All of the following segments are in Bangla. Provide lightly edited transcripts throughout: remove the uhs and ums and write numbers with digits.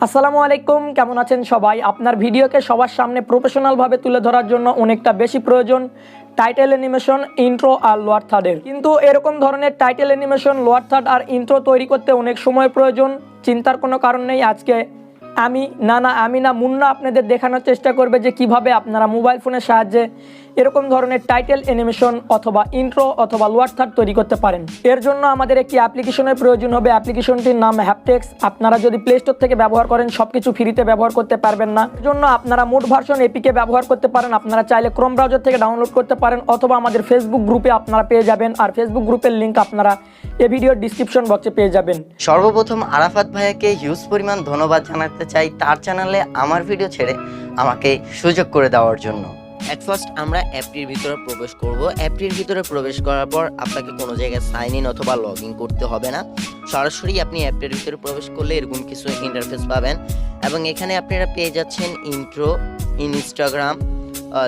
আসসালামু আলাইকুম, কেমন আছেন সবাই? আপনার ভিডিওকে সবার সামনে প্রফেশনালভাবে তুলে ধরার জন্য অনেকটা বেশি প্রয়োজন টাইটেল অ্যানিমেশন, ইন্ট্রো আর লোয়ার থার্ডের। কিন্তু এরকম ধরনের টাইটেল অ্যানিমেশন, লোয়ার থার্ড আর ইন্ট্রো তৈরি করতে অনেক সময় প্রয়োজন। চিন্তার কোনো কারণ নেই। আজকে আমি মুন্না আপনাদের দেখানোর চেষ্টা করবে যে কিভাবে আপনারা মোবাইল ফোনের সাহায্যে এরকম ধরনের টাইটেল অ্যানিমেশন অথবা ইন্ট্রো অথবা লোয়ার থার্ড তৈরি করতে পারেন। এর জন্য আমাদের একটি অ্যাপ্লিকেশনের প্রয়োজন হবে। অ্যাপ্লিকেশনটির নাম হ্যাপটেক্স। আপনারা যদি প্লে স্টোর থেকে ব্যবহার করেন সব কিছু ফ্রিতে ব্যবহার করতে পারবেন না। এর জন্য আপনারা মোড ভার্সন এপিকে ব্যবহার করতে পারেন। আপনারা চাইলে ক্রোম ব্রাউজার থেকে ডাউনলোড করতে পারেন অথবা আমাদের ফেসবুক গ্রুপে আপনারা পেয়ে যাবেন। আর ফেসবুক গ্রুপের লিঙ্ক আপনারা এই ভিডিওর ডিসক্রিপশন বক্সে পেয়ে যাবেন। সর্বপ্রথম আরাফাত ভাইয়াকে হিউজ পরিমাণ ধন্যবাদ জানাতে চাই তার চ্যানেলে আমার ভিডিও ছেড়ে আমাকে সুযোগ করে দেওয়ার জন্য। এট ফার্স্ট আমরা অ্যাপটির ভিতরে প্রবেশ করব। অ্যাপটির ভিতরে প্রবেশ করার পর আপনাকে কোনো জায়গায় সাইন ইন অথবা লগ ইন করতে হবে না। সরাসরি আপনি অ্যাপটির ভিতরে প্রবেশ করলে এরকম কিছু ইন্টারফেস পাবেন এবং এখানে আপনারা পেয়ে যাচ্ছেন intro, Instagram,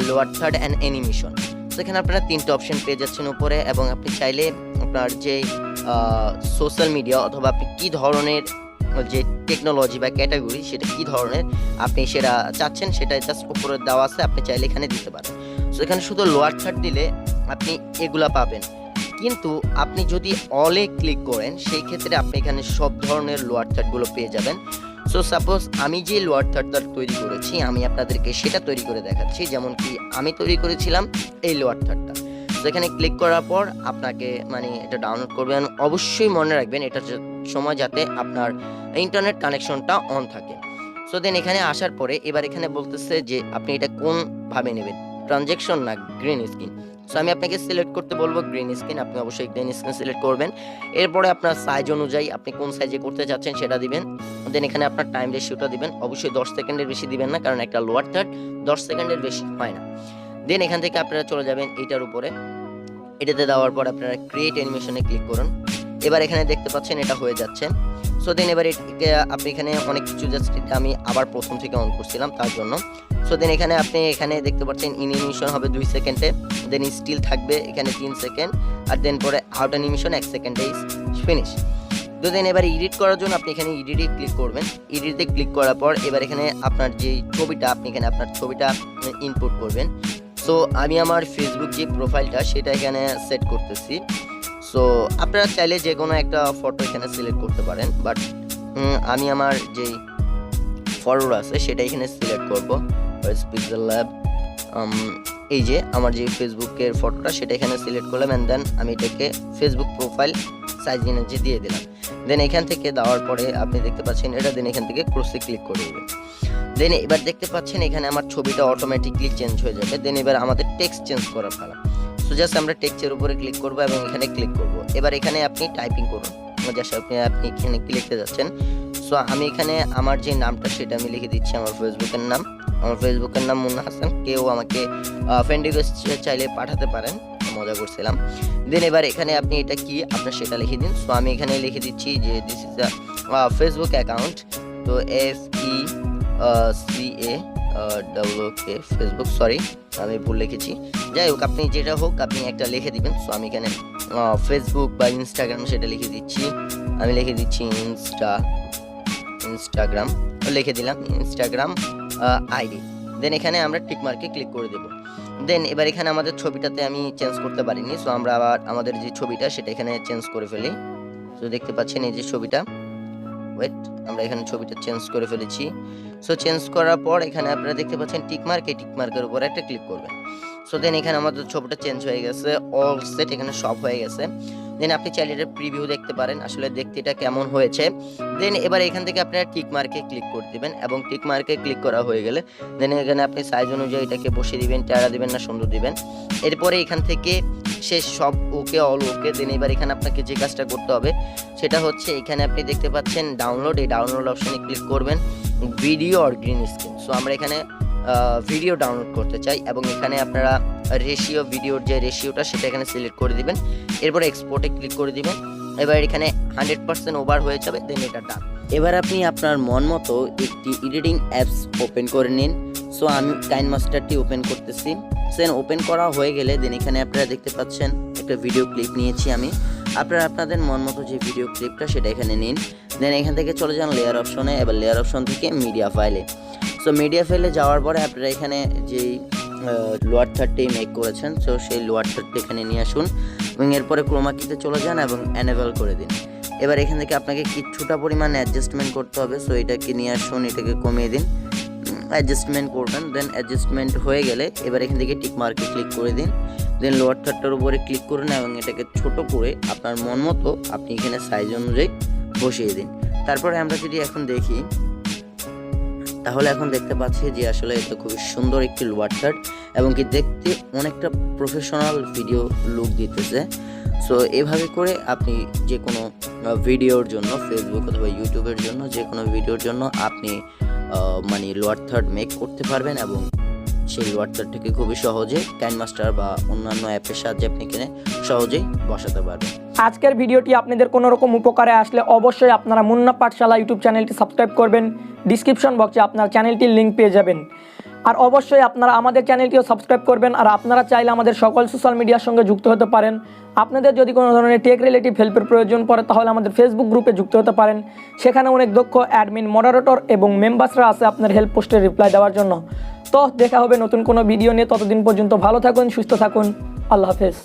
lower third and animation. তো এখানে আপনারা তিনটে অপশন পেয়ে যাচ্ছেন উপরে এবং আপনি চাইলে আপনার যে সোশ্যাল মিডিয়া অথবা আপনি কী ধরনের যে টেকনোলজি বা ক্যাটাগরি সেটা কী ধরনের আপনি সেটা চাচ্ছেন সেটা জাস্ট উপরে দেওয়া আছে, আপনি চাইলে এখানে দিতে পারেন। সো এখানে শুধু লোয়ার থার্ড দিলে আপনি এগুলা পাবেন, কিন্তু আপনি যদি অলে ক্লিক করেন সেই ক্ষেত্রে আপনি এখানে সব ধরনের লোয়ার থার্ডগুলো পেয়ে যাবেন। সো সাপোজ আমি যে লোয়ার থার্ডটা তৈরি করেছি আমি আপনাদেরকে সেটা তৈরি করে দেখাচ্ছি। যেমন কি আমি তৈরি করেছিলাম এই লোয়ার থার্ডটা। তো এখানে ক্লিক করার পর আপনাকে এটা ডাউনলোড করবেন। অবশ্যই মনে রাখবেন এটার সময় যাতে আপনার ইন্টারনেট কানেকশনটা অন থাকে। সো দেন এখানে আসার পরে এবার এখানে বলতেছে যে আপনি এটা কোনভাবে নেবেন, ট্রানজ্যাকশন না গ্রিন স্ক্রিন। সো আমি আপনাকে সিলেক্ট করতে বলবো গ্রিন স্ক্রিন। আপনি অবশ্যই গ্রিন স্ক্রিন সিলেক্ট করবেন। এরপরে আপনার সাইজ অনুযায়ী আপনি কোন সাইজে করতে চাচ্ছেন সেটা দিবেন। দেন এখানে আপনার টাইম রেশিওটা দিবেন। অবশ্যই 10 সেকেন্ডের বেশি দিবেন না, কারণ একটা লোয়ার থার্ড 10 সেকেন্ডের বেশি হয় না। দেন এখান থেকে আপনারা চলে যাবেন এইটার উপরে। এটাতে দেওয়ার পর আপনারা ক্রিয়েট অ্যানিমেশনে ক্লিক করুন। এবার এখানে দেখতে পাচ্ছেন এটা হয়ে যাচ্ছে। সো দেন এবার আপনি এখানে অনেক কিছু জাস্ট আমি আবার প্রথম থেকে অন করছিলাম তার জন্য। সো দেন এখানে আপনি এখানে দেখতে পাচ্ছেন অ্যানিমেশন হবে 2 সেকেন্ডে, দেন স্টিল থাকবে এখানে 3 সেকেন্ড, আর দেন পরে আউট অ্যানিমেশন 1 সেকেন্ডে ফিনিশ। তো দেন এবার এডিট করার জন্য আপনি এখানে এডিটে ক্লিক করবেন। এডিটে ক্লিক করার পর এবার এখানে আপনার যে ছবিটা আপনি এখানে আপনার ছবিটা ইনপুট করবেন। সো আমি আমার ফেসবুক যে প্রোফাইলটা সেটা এখানে সেট করতেছি। সো আপনারা চাইলে যে কোনো একটা ফটো এখানে সিলেক্ট করতে পারেন, বাট আমি আমার যেই ফটোটা আছে সেটা এখানে সিলেক্ট করব। PixelLab, এই যে আমার যে ফেসবুকের ফটোটা সেটা এখানে সিলেক্ট করলাম অ্যান্ড দেন আমি এটাকে ফেসবুক প্রোফাইল সাইজ এনার্জি দিয়ে দিলাম। দেন এখান থেকে দেওয়ার পরে আপনি দেখতে পাচ্ছেন এটা, দেন এখান থেকে ক্রসে ক্লিক করে দেবেন। দেন এবার দেখতে পাচ্ছেন এখানে আমার ছবিটা অটোমেটিকলি চেঞ্জ হয়ে যাবে। দেন এবার আমাদের টেক্সট চেঞ্জ করার পালা। সো জাস্ট আমরা টেক্সটের উপরে ক্লিক করবো এবং এখানে ক্লিক করব। এবার এখানে আপনি টাইপিং করুন, জাস্ট আপনি এখানে কি লিখতে যাচ্ছেন। সো আমি এখানে আমার যে নামটা সেটা আমি লিখে দিচ্ছি, আমার ফেসবুকের নাম। আমার ফেসবুকের নাম মুন্না হাসান। কেউ আমাকে ফ্রেন্ড রিকোয়েস্ট চাইলে পাঠাতে পারেন, মজা করছিলাম। দেন এবার এখানে আপনি এটা কি আপনার সেটা লিখে দিন। সো আমি এখানে লিখে দিচ্ছি যে this is the Facebook account. তো FECA ফেসবুক, সরি আমি ভুল লিখেছি। যাই হোক আপনি যেটা হোক আপনি একটা লিখে দিবেন। সো আমি এখানে ফেসবুক বা ইনস্টাগ্রাম সেটা লিখে দিচ্ছি। আমি লিখে দিচ্ছি ইনস্টাগ্রাম লিখে দিলাম, ইনস্টাগ্রাম আইডি। দেন এখানে আমরা টিক মার্কে ক্লিক করে দেব। দেন এবার এখানে আমাদের ছবিটাতে আমি চেঞ্জ করতে পারিনি। সো আমরা আবার আমাদের যে ছবিটা সেটা এখানে চেঞ্জ করে ফেলি। সো দেখতে পাচ্ছেন এই যে ছবিটা, ওয়েট, আমরা এখানে ছবিটা চেঞ্জ করে ফেলেছি। সো চেঞ্জ করার পর এখানে আপনারা দেখতে পাচ্ছেন টিকমার্ক, এই টিকমার্কের উপর একটা ক্লিক করবেন। সো দেন এখানে আমাদের ছবিটা চেঞ্জ হয়ে গেছে, অল সেট এখানে সব হয়ে গেছে। দেন আপনি চাইলে এটা প্রিভিউ দেখতে পারেন আসলে দেখতে এটা কেমন হয়েছে। দেন এবার এখান থেকে আপনারা টিকমার্কে ক্লিক করে দিবেন এবং টিকমার্কে ক্লিক করা হয়ে গেলে দেন এখানে আপনি সাইজ অনুযায়ী এটাকে বসিয়ে দিবেন, টেরা দিবেন না সুন্দর দিবেন। এরপরে এখান থেকে শেষ, সব ওকে, অল ওকে। দেন এবার এখানে আপনাকে যে কাজটা করতে হবে সেটা হচ্ছে এখানে আপনি দেখতে পাচ্ছেন ডাউনলোড, এই ডাউনলোড অপশনে ক্লিক করবেন, ভিডিও আর গ্রিন স্ক্রিন। সো আমরা এখানে ভিডিও ডাউনলোড করতে চাই এবং এখানে আপনারা রেশিও, ভিডিওর যে রেশিওটা সেটা এখানে সিলেক্ট করে দিবেন। এরপরে এক্সপোর্টে ক্লিক করে দিবেন। এবার এখানে 100% ওভার হয়ে যাবে, দেন এটা ডান। এবার আপনি আপনার মন মতো একটি এডিটিং অ্যাপস ওপেন করে নিন। সো আমি কাইনমাস্টারটি ওপেন করতেছি। সেন ওপেন করা হয়ে গেলে দেন এখানে আপনারা দেখতে পাচ্ছেন একটা ভিডিও ক্লিপ নিয়েছি আমি। আপনারা আপনাদের মন মতো যে ভিডিও ক্লিপটা সেটা এখানে নিন, দেন এখান থেকে চলে যান লেয়ার অপশনে, এবার লেয়ার অপশন থেকে মিডিয়া ফাইলে। সো মিডিয়া ফাইলে যাওয়ার পরে আপনারা এখানে যেই লোয়ার থার্ডটি মেক করেছেন, সো সেই লোয়ার থার্ডটি এখানে নিয়ে আসুন এবং এরপরে ক্রোমা কিতে চলে যান এবং এনেবল করে দিন। এবার এখান থেকে আপনাকে কিছুটা পরিমাণ অ্যাডজাস্টমেন্ট করতে হবে, সো এটাকে নিয়ে আসুন, এটাকে কমিয়ে দিন, অ্যাডজাস্টমেন্ট করবেন। দেন অ্যাডজাস্টমেন্ট হয়ে গেলে এবার এখান থেকে টিক মার্কে ক্লিক করে দিন, দেন লোয়ার থার্ডটার উপরে ক্লিক করুন এবং এটাকে ছোট করে আপনার মন মতো আপনি এখানে সাইজ অনুযায়ী বসিয়ে দিন। তারপরে আমরা যদি এখন দেখি, তাহলে এখন দেখতে পাচ্ছি যে আসলে এটা খুবই সুন্দর একটি লোয়ার থার্ড এবং কি দেখতে অনেকটা প্রফেশনাল ভিডিও লুক দিতেছে। সো এভাবে করে আপনি যে কোনো ভিডিওর জন্য, ফেসবুক অথবা ইউটিউবের জন্য, যে কোনো ভিডিওর জন্য আপনি মানে লোয়ার থার্ড মেক করতে পারবেন এবং সেই লোয়ার থার্ডটাকে খুবই সহজে কাইনমাস্টার বা অন্যান্য অ্যাপের সাহায্যে আপনি এখানে সহজেই বসাতে পারবেন। আজকের ভিডিওটি আপনাদের কোনো রকম উপকারে আসলে অবশ্যই আপনারা মুন্না পাঠশালা ইউটিউব চ্যানেলটি সাবস্ক্রাইব করবেন, ডিসক্রিপশন বক্সে আপনার চ্যানেলটির লিঙ্ক পেয়ে যাবেন। আর অবশ্যই আপনারা আমাদের চ্যানেলটিও সাবস্ক্রাইব করবেন। আর আপনারা চাইলে আমাদের সকল সোশ্যাল মিডিয়ার সঙ্গে যুক্ত হতে পারেন। আপনাদের যদি কোনো ধরনের টেক রিলেটিভ হেল্পের প্রয়োজন পড়ে তাহলে আমাদের ফেসবুক গ্রুপে যুক্ত হতে পারেন। সেখানে অনেক দক্ষ অ্যাডমিন, মডারেটর এবং মেম্বার্সরা আছে আপনার হেল্প পোস্টের রিপ্লাই দেওয়ার জন্য। তো দেখা হবে নতুন কোনো ভিডিও নিয়ে, ততদিন পর্যন্ত ভালো থাকুন, সুস্থ থাকুন, আল্লাহ হাফেজ।